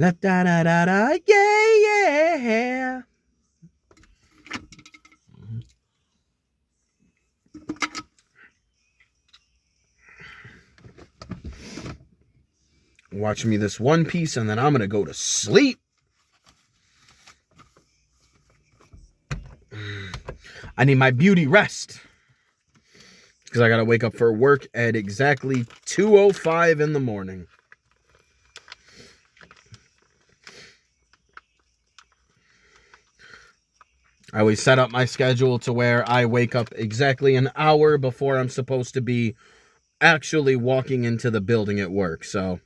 La da da da da, yeah, yeah. Watch me this One Piece, and then I'm gonna go to sleep. I need my beauty rest because I gotta wake up for work at exactly 2:05 in the morning. I always set up my schedule to where I wake up exactly an hour before I'm supposed to be actually walking into the building at work. So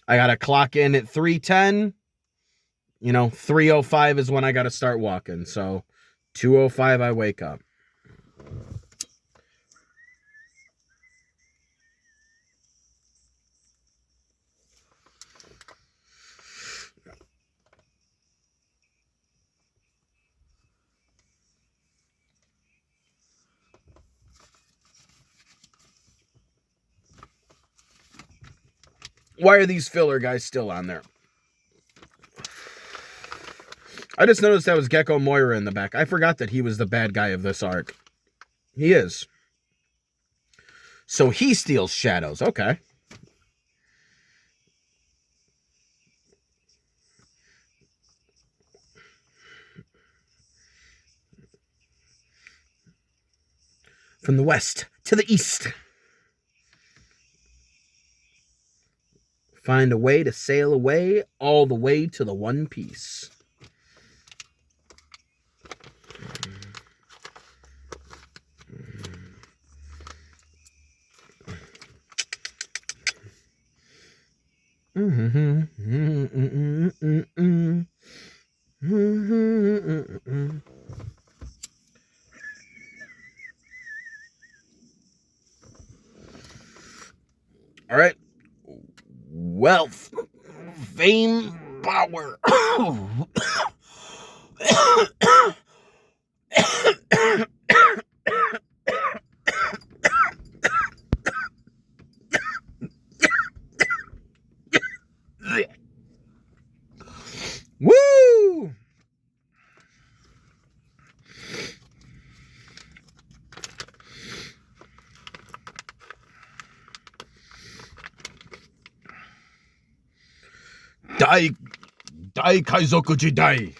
I gotta clock in at 3:10. 3:05 is when I gotta start walking. So 2:05 I wake up. Why are these filler guys still on there? I just noticed that was Gecko Moira in the back. I forgot that he was the bad guy of this arc. He is. So he steals shadows. Okay. From the west to the east. Find a way to sail away all the way to the One Piece. All right. Wealth, fame, power. Woo! Dai Kaizoku Jidai.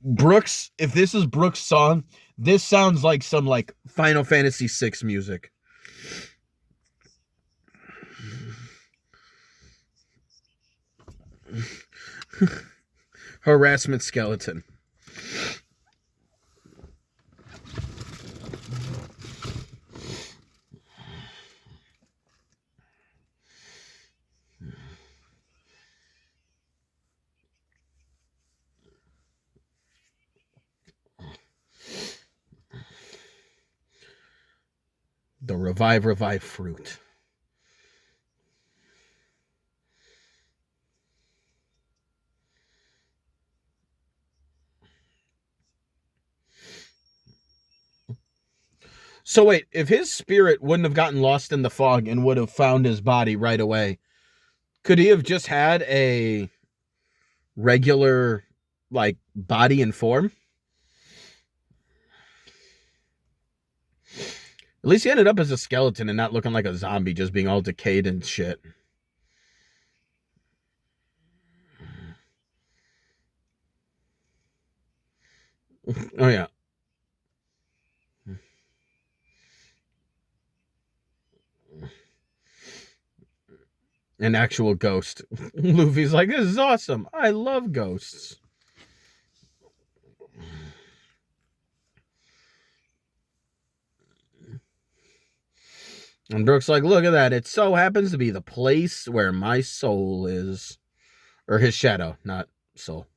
Brooks, if this is Brooks' song, this sounds like some like Final Fantasy VI music. Harassment skeleton. The revive fruit. So wait, if his spirit wouldn't have gotten lost in the fog and would have found his body right away, could he have just had a regular like body and form? At least he ended up as a skeleton and not looking like a zombie, just being all decayed and shit. Oh yeah. An actual ghost. Luffy's like, this is awesome. I love ghosts. And Brooke's like, look at that. It so happens to be the place where my soul is. Or his shadow, not soul.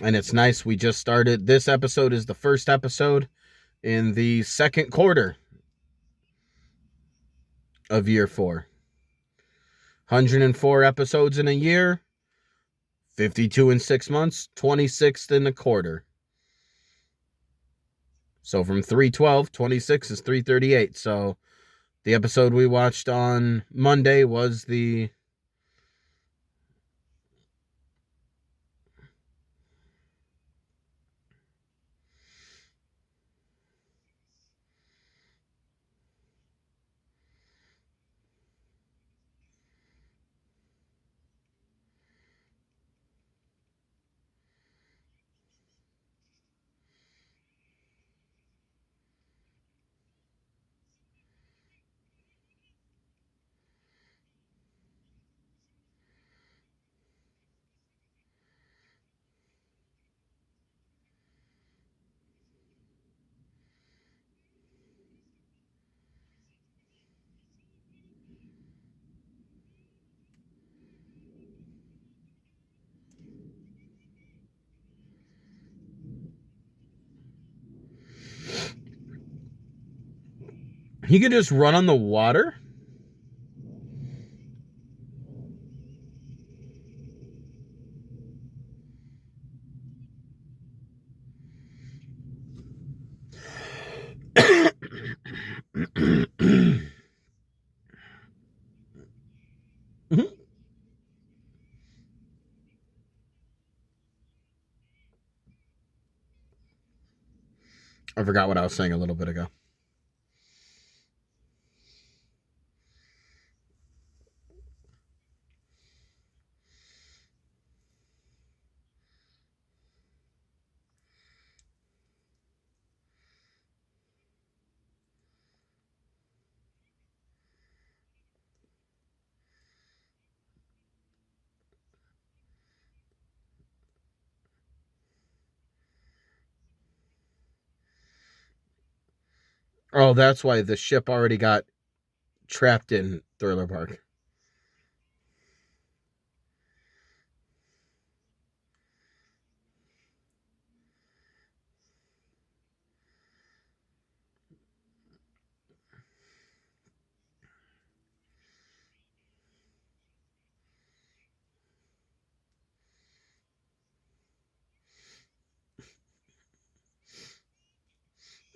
And it's nice. We just started. This episode is the first episode in the second quarter of year 4. 104 episodes in a year, 52 in 6 months, 26th in a quarter. So from 312, 26 is 338. So the episode we watched on Monday was the he could just run on the water. I forgot what I was saying a little bit ago. Oh, that's why the ship already got trapped in Thriller Bark.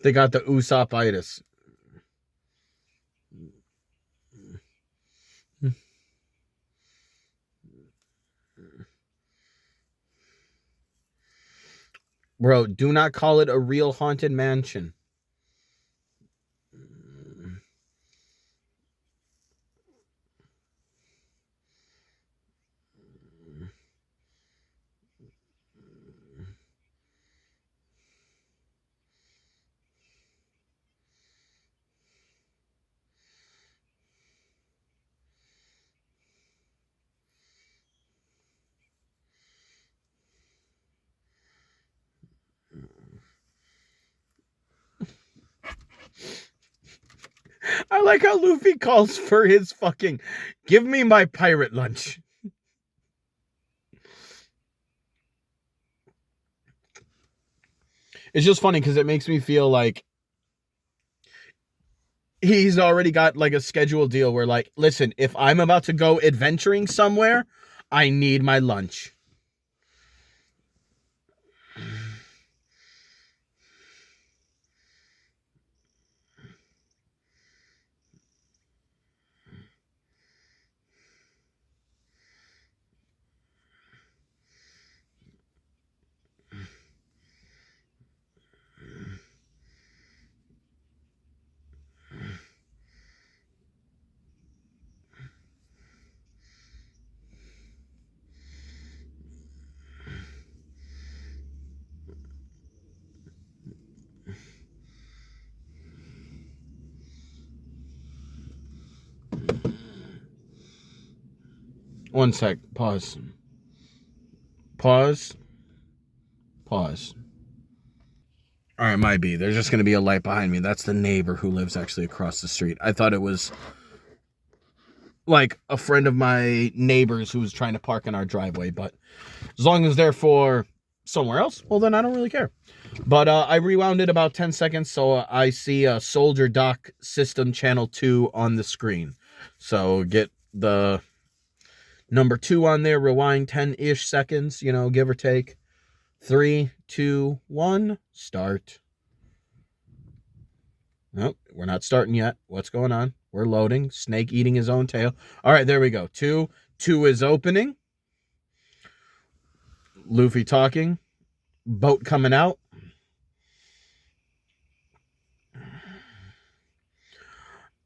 They got the Usopp-itis. Bro, do not call it a real haunted mansion. I like how Luffy calls for his fucking, give me my pirate lunch. It's just funny because it makes me feel like he's already got like a scheduled deal where, like, listen, if I'm about to go adventuring somewhere, I need my lunch. One sec. Pause. Pause. Pause. All right, might be. There's just going to be a light behind me. That's the neighbor who lives actually across the street. I thought it was like a friend of my neighbor's who was trying to park in our driveway, but as long as they're for somewhere else, well, then I don't really care. But I rewound it about 10 seconds, so I see a Soldier Dock System Channel 2 on the screen. So get the number 2 on there, rewind 10-ish seconds, give or take. 3, 2, 1, start. Nope, we're not starting yet. What's going on? We're loading. Snake eating his own tail. All right, there we go. 2 is opening. Luffy talking. Boat coming out.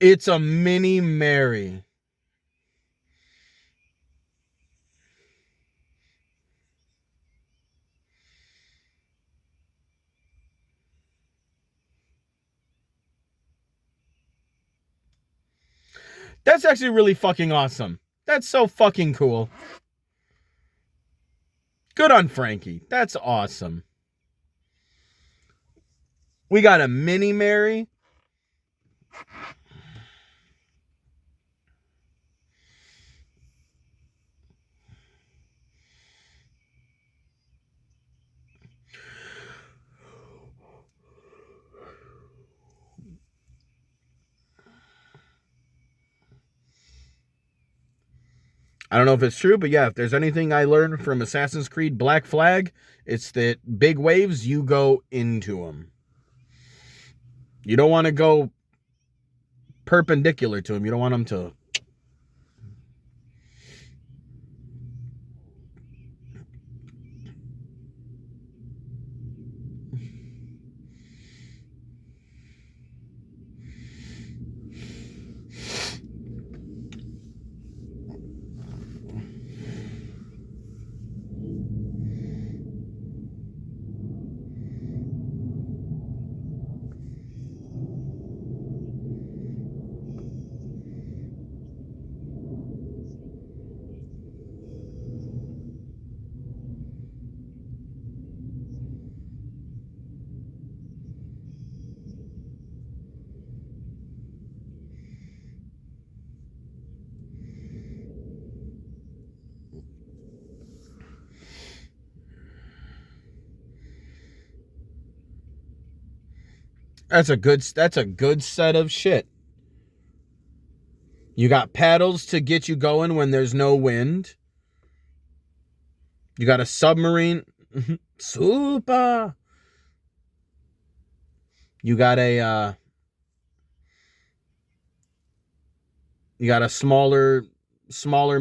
It's a mini Mary. That's actually really fucking awesome. That's so fucking cool. Good on Frankie. That's awesome. We got a mini Mary. I don't know if it's true, but yeah, if there's anything I learned from Assassin's Creed Black Flag, it's that big waves, you go into them. You don't want to go perpendicular to them. You don't want them to... That's a good set of shit. You got paddles to get you going when there's no wind. You got a submarine. Super. You got a smaller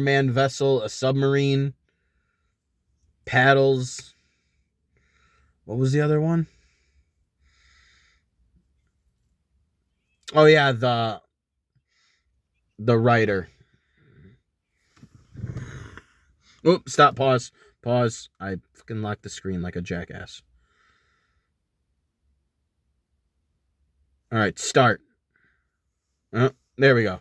man vessel, a submarine, paddles. What was the other one? Oh yeah, the writer. Oops, stop, pause. I fucking locked the screen like a jackass. All right, start. There we go.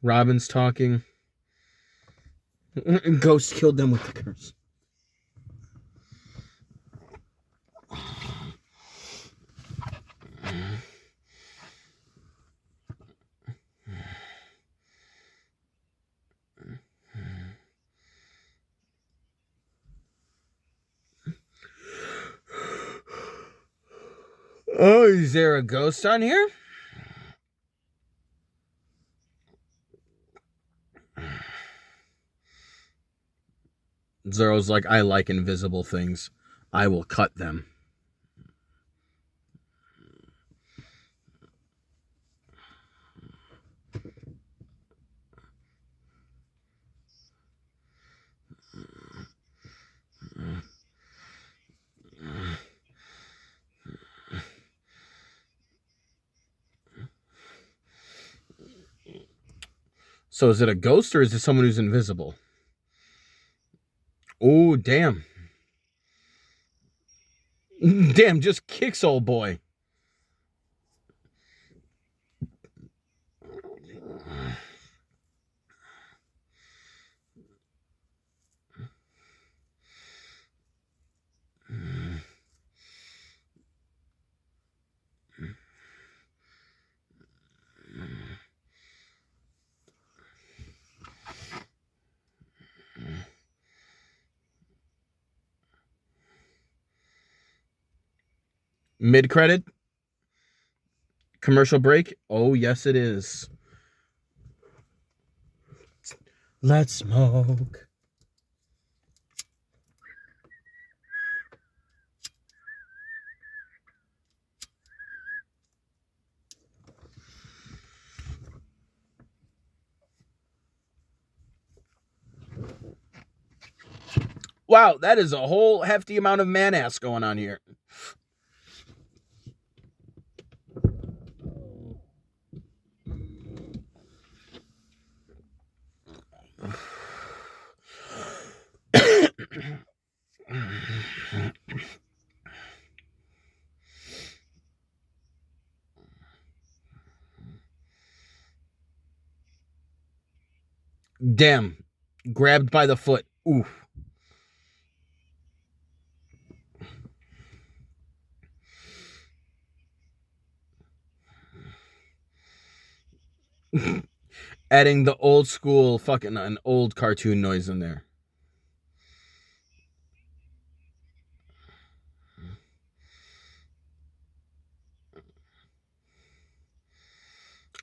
Robin's talking. Ghost killed them with the curse. Oh, is there a ghost on here? Zoro's like, I like invisible things. I will cut them. So is it a ghost or is it someone who's invisible? Oh, damn. Damn, just kicks old boy. Mid-credit? Commercial break? Oh, yes, it is. Let's smoke. Wow, that is a whole hefty amount of man-ass going on here. Damn. Grabbed by the foot. Oof. Adding the old school fucking an old cartoon noise in there.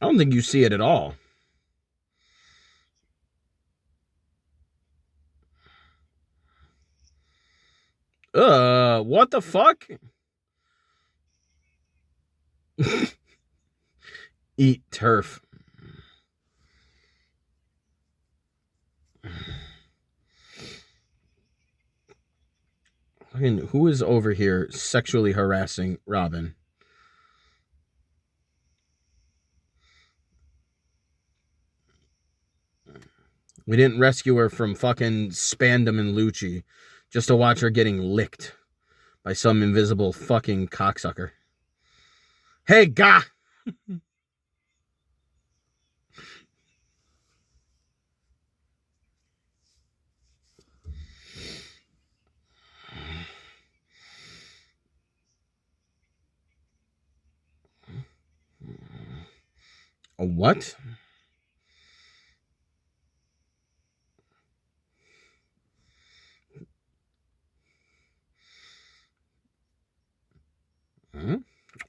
I don't think you see it at all. What the fuck? Eat turf. Who is over here sexually harassing Robin? We didn't rescue her from fucking Spandam and Lucci just to watch her getting licked by some invisible fucking cocksucker. Hey, gah! A what?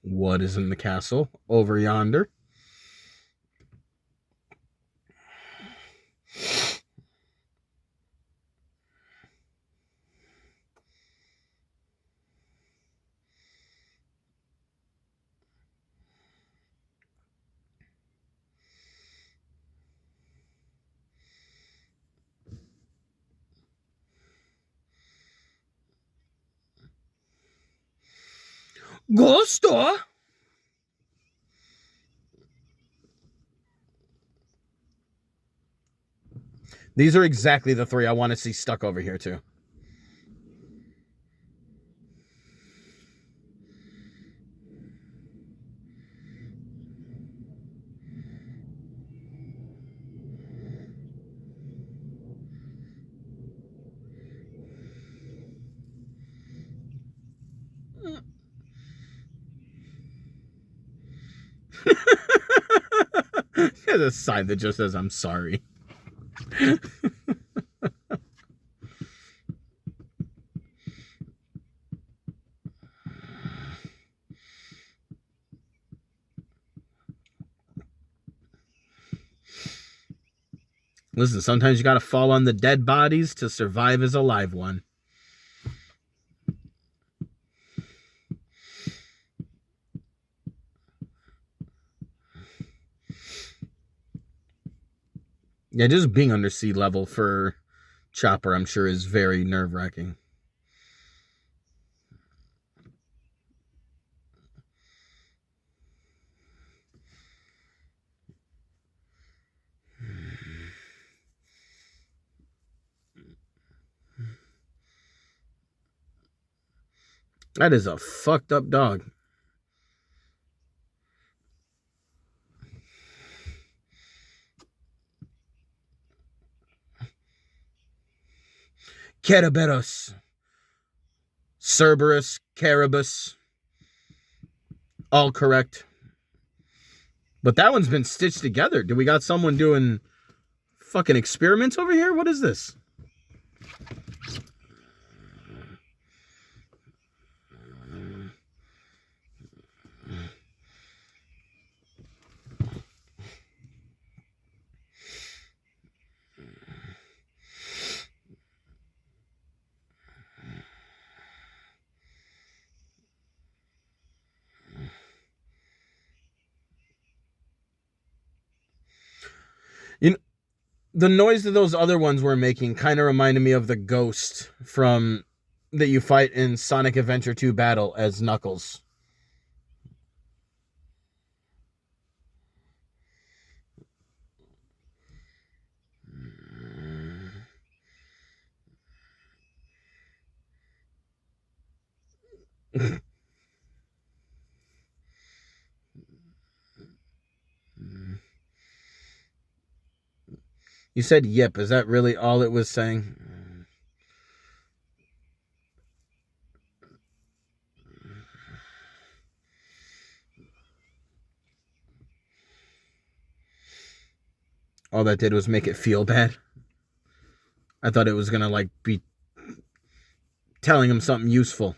What is in the castle over yonder? Gusto? These are exactly the three I want to see stuck over here, too. There's a sign that just says, I'm sorry. Listen, sometimes you gotta fall on the dead bodies to survive as a live one. Yeah, just being under sea level for Chopper, I'm sure, is very nerve-wracking. That is a fucked up dog. Kerberos. Cerberus, Carabus. All correct. But that one's been stitched together. Do we got someone doing fucking experiments over here? What is this? You know, the noise that those other ones were making kind of reminded me of the ghost from that you fight in Sonic Adventure 2 Battle as Knuckles. You said yip. Is that really all it was saying? All that did was make it feel bad. I thought it was going to like be telling him something useful.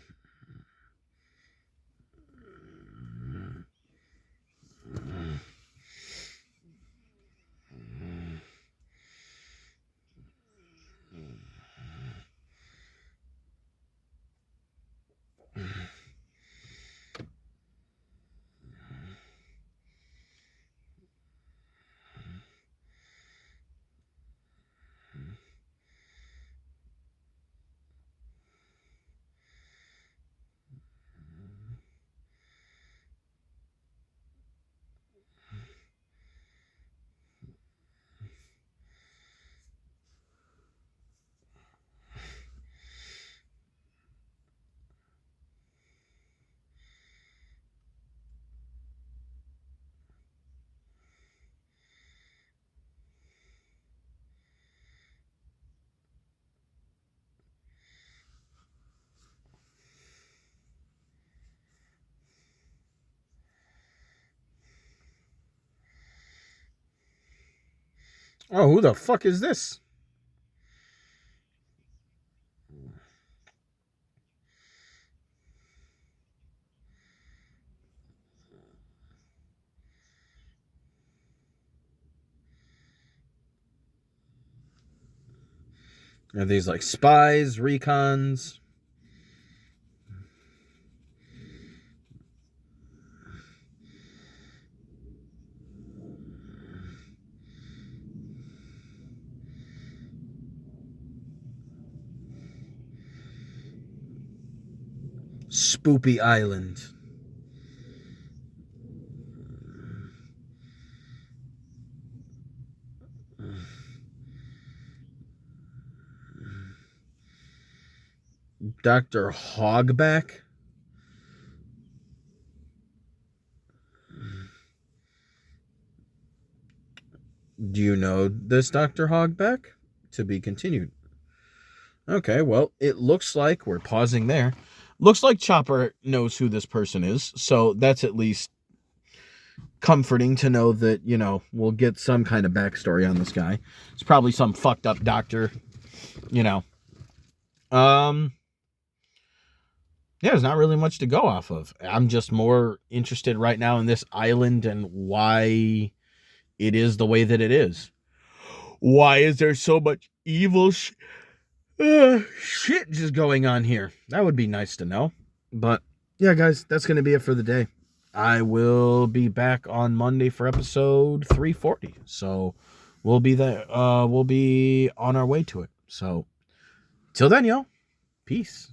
Oh, who the fuck is this? Are these like spies, recons? Spoopy Island. Dr. Hogback? Do you know this Dr. Hogback? To be continued. Okay, well, it looks like we're pausing there. Looks like Chopper knows who this person is, so that's at least comforting to know that, you know, we'll get some kind of backstory on this guy. It's probably some fucked up doctor, you know. Yeah, there's not really much to go off of. I'm just more interested right now in this island and why it is the way that it is. Why is there so much evil shit just going on here? That would be nice to know. But yeah, guys, that's going to be it for the day. I will be back on Monday for episode 340. So we'll be there. We'll be on our way to it. So till then, y'all. Peace.